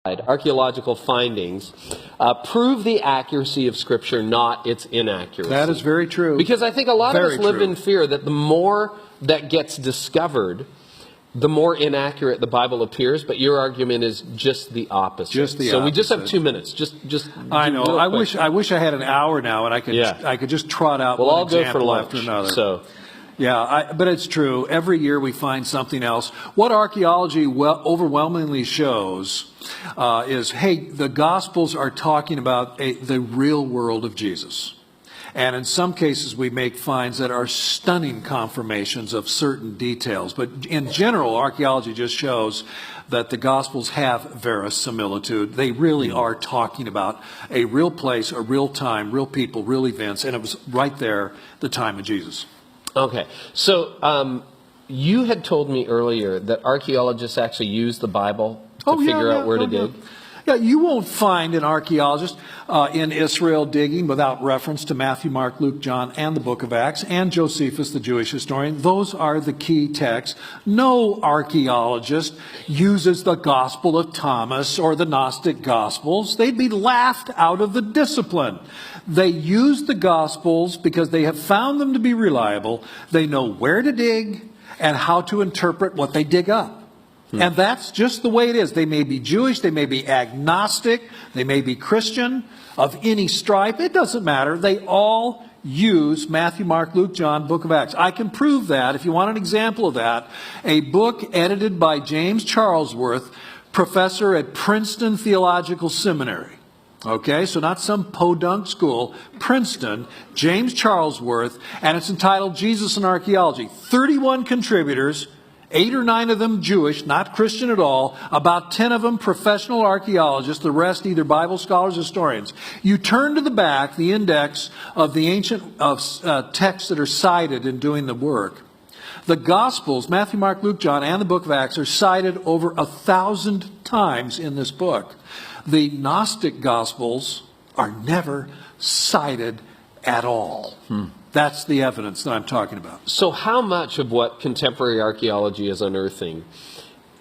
archaeological findings prove the accuracy of Scripture, not its inaccuracy. That is very true. Because I think a lot of us live true. in fear that the more that gets discovered, the more inaccurate the Bible appears. But your argument is just the opposite. Just the so opposite. we just have 2 minutes. Just I know. I wish I had an hour now, and I could just trot out one I'll example go for lunch, after another. So. Yeah, but it's true. Every year we find something else. What archaeology overwhelmingly shows is, hey, the Gospels are talking about the real world of Jesus. And in some cases we make finds that are stunning confirmations of certain details. But in general, archaeology just shows that the Gospels have verisimilitude. They really are talking about a real place, a real time, real people, real events. And it was right there, the time of Jesus. Okay, so you had told me earlier that archaeologists actually use the Bible to figure out where to dig. Yeah, you won't find an archaeologist in Israel digging without reference to Matthew, Mark, Luke, John, and the book of Acts, and Josephus, the Jewish historian. Those are the key texts. No archaeologist uses the Gospel of Thomas or the Gnostic Gospels. They'd be laughed out of the discipline. They use the Gospels because they have found them to be reliable. They know where to dig and how to interpret what they dig up. And that's just the way it is. They may be Jewish, they may be agnostic, they may be Christian, of any stripe. It doesn't matter. They all use Matthew, Mark, Luke, John, book of Acts. I can prove that. If you want an example of that, a book edited by James Charlesworth, professor at Princeton Theological Seminary. Okay, so not some podunk school, Princeton, James Charlesworth, and it's entitled Jesus and Archaeology. 31 contributors, 8 or 9 of them Jewish, not Christian at all, about 10 of them professional archaeologists, the rest either Bible scholars or historians. You turn to the back, the index of the ancient texts that are cited in doing the work. The Gospels, Matthew, Mark, Luke, John, and the book of Acts are cited over 1,000 times in this book. The Gnostic Gospels are never cited at all. That's the evidence that I'm talking about. So how much of what contemporary archaeology is unearthing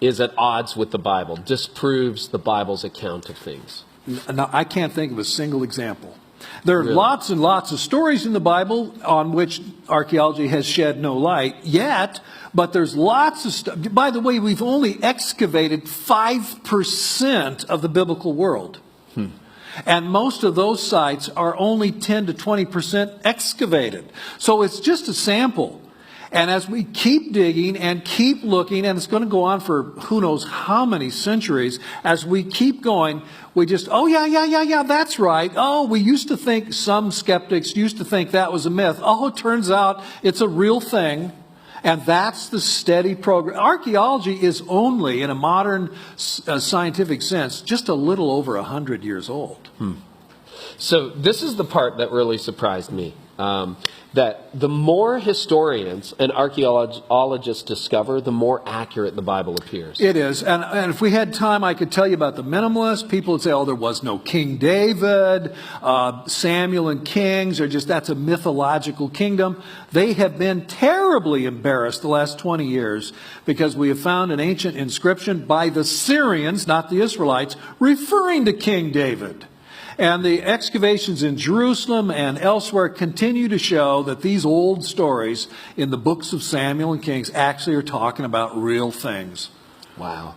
is at odds with the Bible, disproves the Bible's account of things? Now, I can't think of a single example. There are lots and lots of stories in the Bible on which archaeology has shed no light yet, but there's lots of stuff. By the way, we've only excavated 5% of the biblical world. And most of those sites are only 10 to 20% excavated. So it's just a sample. And as we keep digging and keep looking, and it's going to go on for who knows how many centuries, as we keep going, we just, that's right. Oh, we used to think, some skeptics used to think that was a myth. Oh, it turns out it's a real thing. And that's the steady progress. Archaeology is only, in a modern scientific sense, just a little over 100 years old. So this is the part that really surprised me. That the more historians and archaeologists discover, the more accurate the Bible appears. It is. And if we had time, I could tell you about the minimalists. People would say, oh, there was no King David. Samuel and Kings are just, that's a mythological kingdom. They have been terribly embarrassed the last 20 years because we have found an ancient inscription by the Syrians, not the Israelites, referring to King David. And the excavations in Jerusalem and elsewhere continue to show that these old stories in the books of Samuel and Kings actually are talking about real things. Wow.